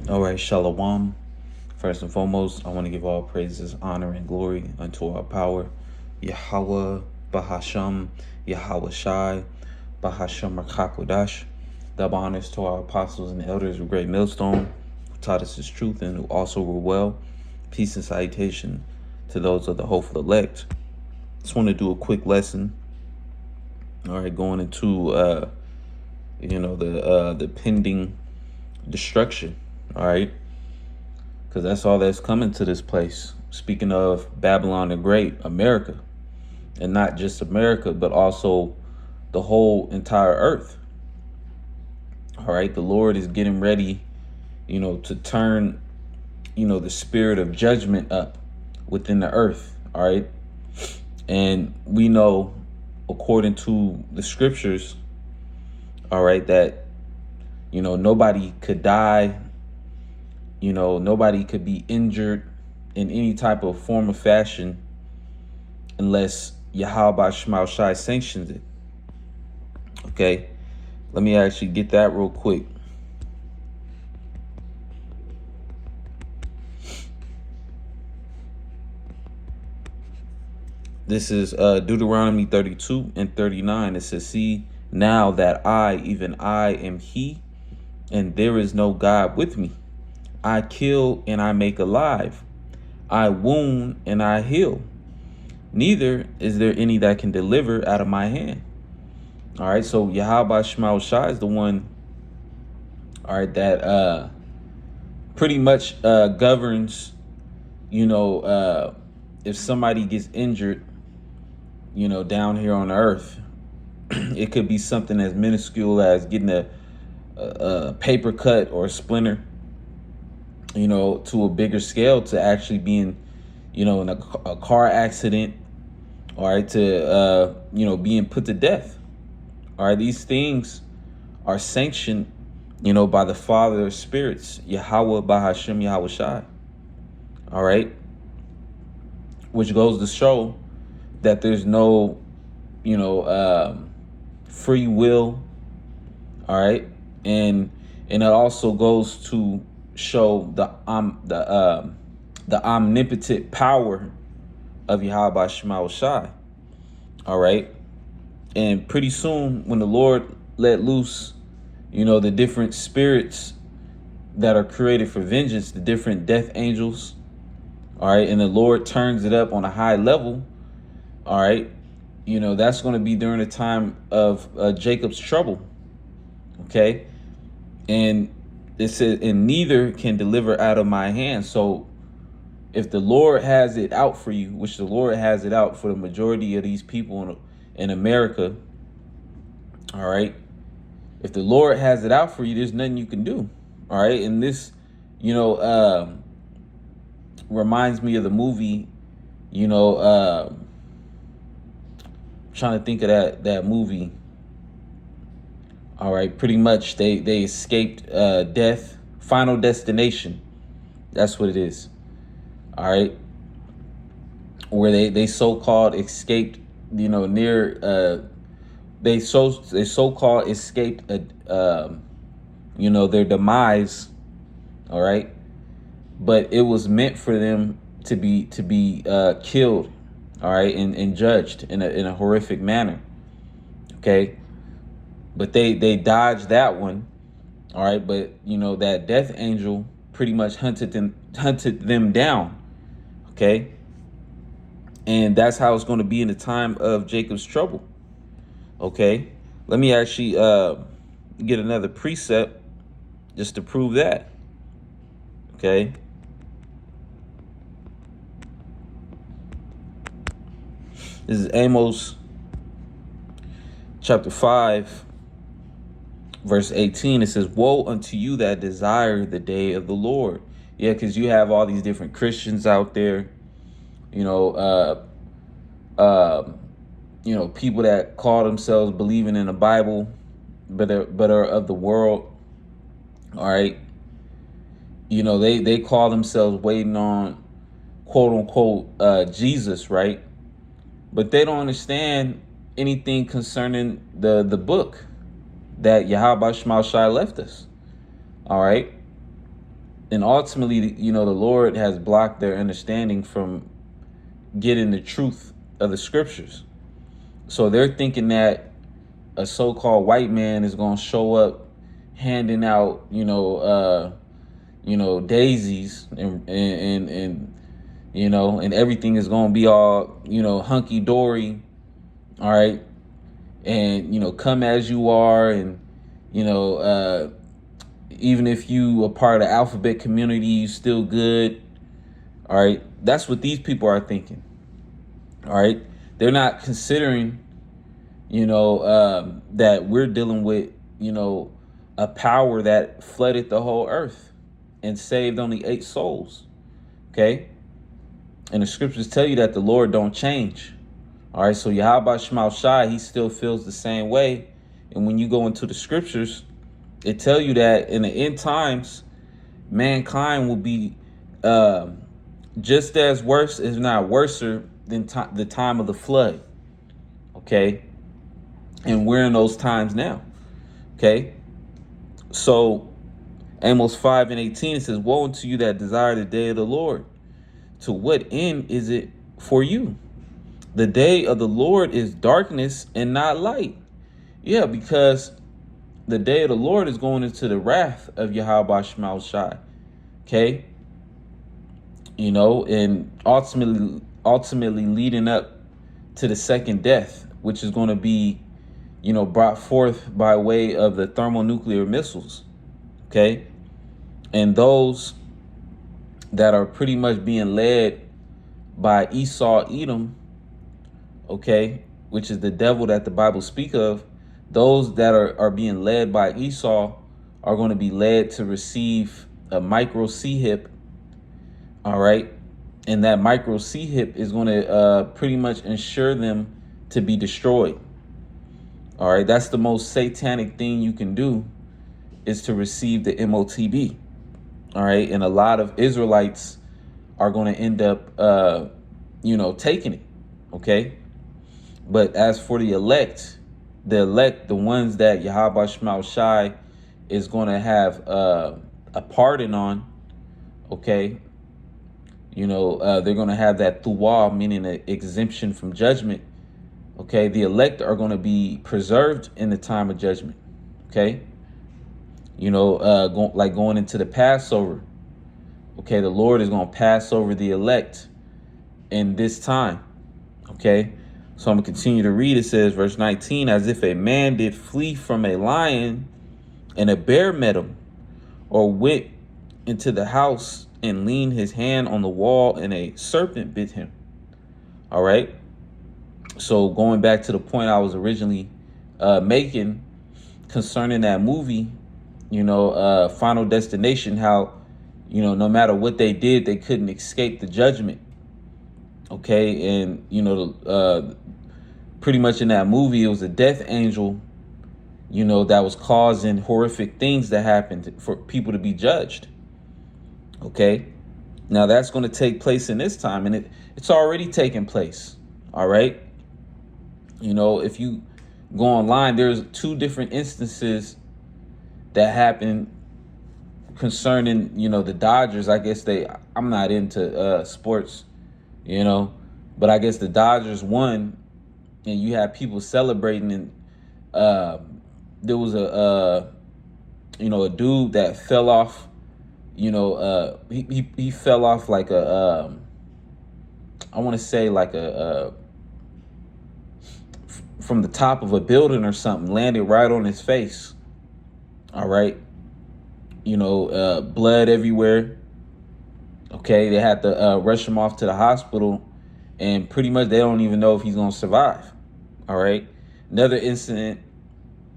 All right, Shalom. First and foremost, I want to give all praises, honor, and glory unto our power, Yahweh, Bahasham, Yahweh Shai, Bahasham Rakakwadash. Double honors to our apostles and elders of Great Millstone, who taught us his truth and who also rule well. Peace and salutation to those of the hopeful elect. Just want to do a quick lesson. All right, going into the pending destruction. All right. Because that's all that's coming to this place. Speaking of Babylon the Great, America, and not just America, but also the whole entire earth. All right, the Lord is getting ready, to turn, the spirit of judgment up within the earth. All right, and we know, according to the scriptures, all right, that nobody could die. Nobody could be injured in any type of form or fashion unless Yahweh Shema Shai sanctions it. Okay, let me actually get that real quick. This is Deuteronomy 32 and 39. It says, "See, now that I, even I, am He, and there is no God with me. I kill and I make alive. I wound and I heal. Neither is there any that can deliver out of my hand." All right, so Yahweh Shema Shai is the one, all right, that pretty much governs, if somebody gets injured, down here on earth. It could be something as minuscule as getting a paper cut or a splinter, to a bigger scale, to actually being, in a car accident, all right, to, being put to death. All right, these things are sanctioned, by the Father of spirits, Yahweh Bahasham Yahweh Shai. All right, which goes to show that there's no, free will. All right, and it also goes to show the omnipotent power of Yahweh Shema Shai. All right, and pretty soon when the Lord let loose, the different spirits that are created for vengeance, the different death angels, all right, and the Lord turns it up on a high level, all right, that's going to be during the time of Jacob's trouble, okay, and it says, "And neither can deliver out of my hand." So if the Lord has it out for you, which the Lord has it out for the majority of these people in America, all right, if the Lord has it out for you, there's nothing you can do. All right, and this, reminds me of the movie, trying to think of that movie. All right, pretty much they escaped death. Final Destination, that's what it is. All right, where they so-called escaped, near they so-called escaped their demise. All right, but it was meant for them to be killed, all right, and judged in a horrific manner. Okay, but they dodged that one. All right, but that death angel pretty much hunted them down. Okay, and that's how it's going to be in the time of Jacob's trouble. Okay, let me actually get another precept just to prove that. Okay, this is Amos chapter 5, verse 18. It says, "Woe unto you that desire the day of the Lord." Yeah, because you have all these different Christians out there, people that call themselves believing in the Bible, but are of the world. All right, they call themselves waiting on, quote unquote, Jesus, right? But they don't understand anything concerning the book that Yahweh Shema Shai left us. All right, And ultimately, the Lord has blocked their understanding from getting the truth of the scriptures. So they're thinking that a so-called white man is going to show up handing out, daisies and everything is going to be all, hunky dory. All right. And, come as you are. And, you know, uh, even if you are part of the alphabet community, you still good. All right. That's what these people are thinking. All right. They're not considering, that we're dealing with, a power that flooded the whole earth and saved only 8 souls. Okay. And the scriptures tell you that the Lord don't change. All right. So Yahweh Shema Shai, he still feels the same way. And when you go into the scriptures, it tell you that in the end times, mankind will be just as worse, if not worser, than the time of the flood. Okay. And we're in those times now. Okay. So Amos 5:18, it says, woe unto you that desire the day of the Lord. To what end is it for you? The day of the Lord is darkness and not light. Yeah, because the day of the Lord is going into the wrath of Yahweh Shema Shai. Okay. And ultimately leading up to the second death, which is going to be, brought forth by way of the thermonuclear missiles. Okay. And those that are pretty much being led by Esau, Edom, okay, which is the devil that the Bible speak of, those that are being led by Esau are going to be led to receive a micro C-hip. All right. And that micro C-hip is going to pretty much ensure them to be destroyed. All right. That's the most satanic thing you can do, is to receive the MOTB. All right. And a lot of Israelites are going to end up, taking it. Okay. But as for the elect, the ones that Yahweh Shema Shai is going to have a pardon on, okay, they're going to have that thuwah, meaning an exemption from judgment. Okay, the elect are going to be preserved in the time of judgment. Okay, going into the Passover. Okay, the Lord is going to pass over the elect in this time. Okay, so I'm going to continue to read. It says, verse 19, as if a man did flee from a lion and a bear met him, or went into the house and leaned his hand on the wall and a serpent bit him. All right. So going back to the point I was originally making concerning that movie, Final Destination, how, no matter what they did, they couldn't escape the judgment. Okay. And, pretty much in that movie, it was a death angel, that was causing horrific things that happened for people to be judged. Okay. Now that's going to take place in this time, and it's already taking place. All right. If you go online, there's 2 different instances that happened concerning, the Dodgers. I guess I'm not into sports, but I guess the Dodgers won, and you had people celebrating, and there was a dude that fell off, he fell off like I want to say like from the top of a building or something, landed right on his face. All right. Blood everywhere. Okay. They had to rush him off to the hospital, and pretty much they don't even know if he's going to survive. All right. Another incident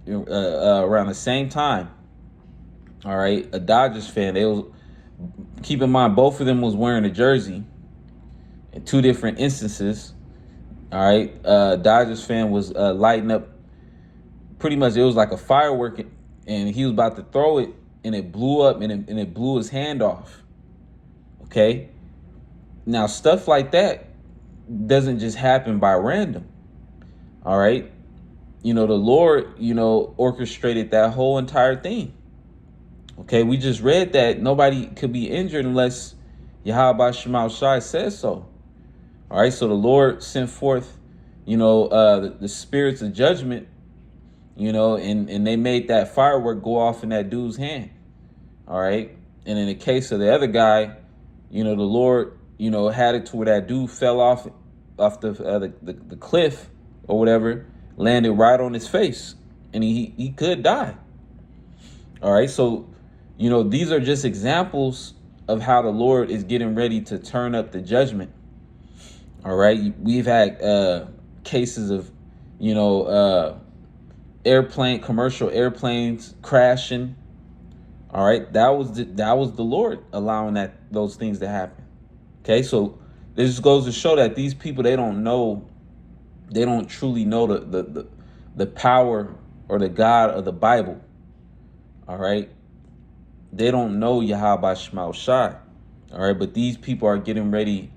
around the same time. All right. A Dodgers fan, keep in mind, both of them was wearing a jersey in 2 different instances. All right. Dodgers fan was lighting up. Pretty much it was like a firework, and he was about to throw it, and it blew up, and it blew his hand off. Okay. Now, stuff like that doesn't just happen by random. All right. The Lord, orchestrated that whole entire thing. Okay, we just read that nobody could be injured unless Yahweh Shema Shai says so. All right, so the Lord sent forth, the spirits of judgment, and they made that firework go off in that dude's hand. All right, and in the case of the other guy, the Lord, had it to where that dude fell off the cliff or whatever, landed right on his face, and he could die. All right, so these are just examples of how the Lord is getting ready to turn up the judgment. All right, we've had cases of commercial airplanes crashing. All right, that was the Lord allowing those things to happen. Okay, so this just goes to show that these people, they don't truly know the power or the God of the Bible. All right, they don't know Yahweh Shema Shai. All right, but these people are getting ready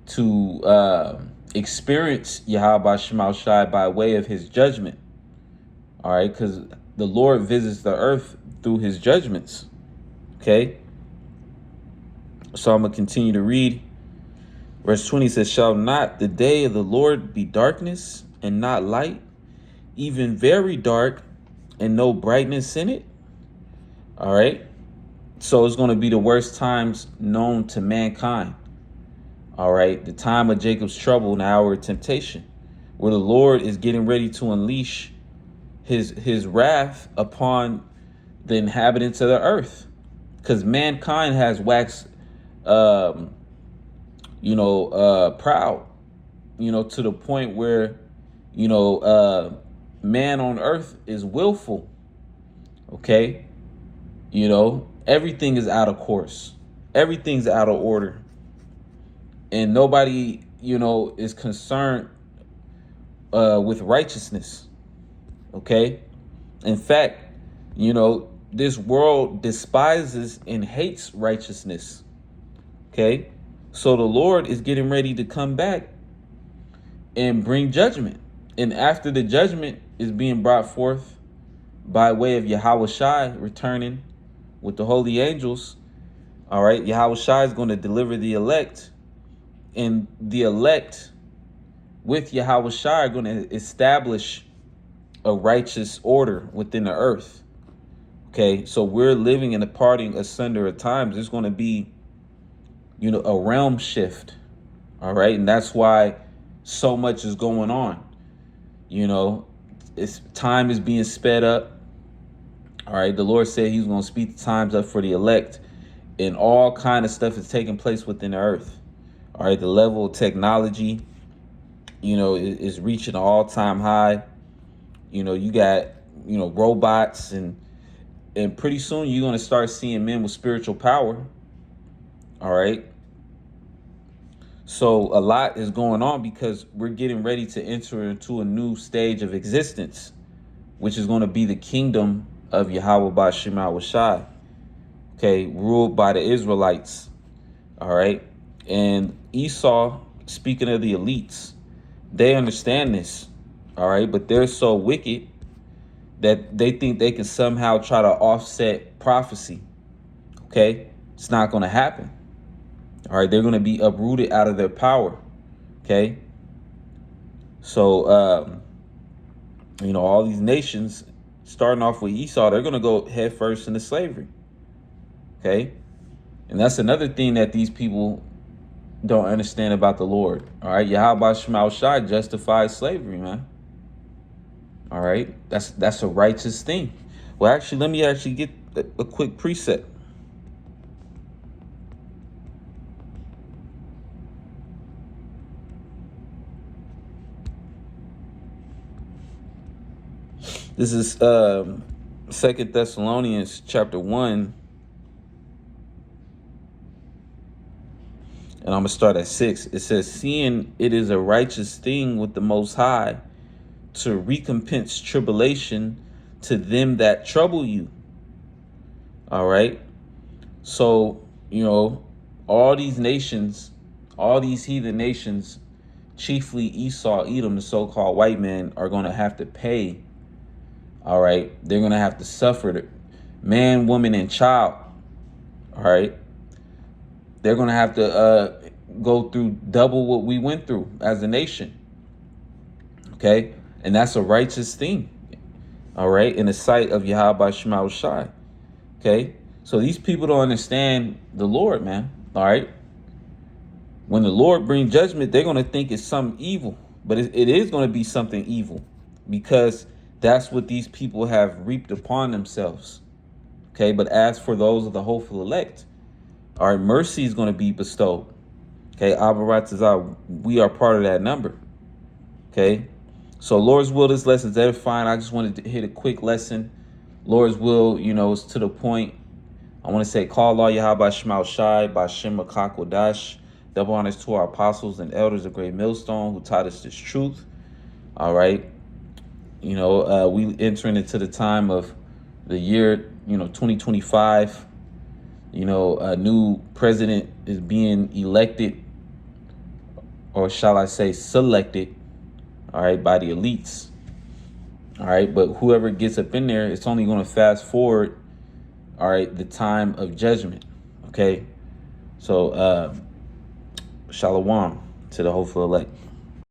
to experience Yahweh Shema Shai by way of his judgment. All right, because the Lord visits the earth through his judgments. Okay, so I'm going to continue to read. Verse 20 says, shall not the day of the Lord be darkness and not light, even very dark and no brightness in it? All right, so it's going to be the worst times known to mankind. All right, the time of Jacob's trouble and hour of temptation, where the Lord is getting ready to unleash his wrath upon the inhabitants of the earth, because mankind has waxed proud, to the point where man on earth is willful. Okay, everything is out of course, everything's out of order, and nobody is concerned with righteousness. Okay, in fact, this world despises and hates righteousness. Okay, so the Lord is getting ready to come back and bring judgment, and after the judgment is being brought forth by way of Yahweh Shai returning with the holy angels, all right, Yahweh Shai is going to deliver the elect, and the elect with Yahweh Shai are going to establish a righteous order within the earth. Okay, so we're living in a parting asunder of times. There's going to be, a realm shift. All right, and that's why so much is going on. Time is being sped up. All right, the Lord said he's going to speed the times up for the elect, and all kind of stuff is taking place within the earth. All right, the level of technology, is reaching an all-time high. You got, robots, and pretty soon you're going to start seeing men with spiritual power. All right. So a lot is going on because we're getting ready to enter into a new stage of existence, which is going to be the kingdom of Yahweh Bashima Shai. Okay, ruled by the Israelites. All right. And Esau, speaking of the elites, they understand this. All right, but they're so wicked that they think they can somehow try to offset prophecy. Okay, it's not going to happen. All right, they're going to be uprooted out of their power. Okay, so all these nations, starting off with Esau, they're going to go head first into slavery. Okay, and that's another thing that these people don't understand about the Lord. All right, Yahweh Shema Shai justifies slavery, man. All right, that's a righteous thing. Well, actually, let me get a quick precept. This is 2 Thessalonians chapter 1. And I'm going to start at 6. It says, seeing it is a righteous thing with the Most High to recompense tribulation to them that trouble you. All right. So, all these nations, all these heathen nations, chiefly Esau, Edom, the so-called white man, are going to have to pay. All right. They're going to have to suffer man, woman, and child. All right. They're going to have to go through double what we went through as a nation. Okay. And that's a righteous thing. All right. In the sight of Yahweh Shema Shai. Okay. So these people don't understand the Lord, man. All right. When the Lord brings judgment, they're going to think it's something evil, but it is going to be something evil because that's what these people have reaped upon themselves. Okay. But as for those of the hopeful elect, all right, mercy is going to be bestowed. Okay. Abaratazah, we are part of that number. Okay. So Lord's will, this lesson is edifying. I just wanted to hit a quick lesson. Lord's will, is to the point. I want to say, call Allah Yahweh Shema Shai by Shem Kodash. Double honors to our apostles and elders of Great Millstone who taught us this truth. All right. We entering into the time of the year, 2025. A new president is being elected, or shall I say selected, all right, by the elites. All right. But whoever gets up in there, it's only going to fast forward, all right, the time of judgment. Okay. So, Shalom to the hopeful elect.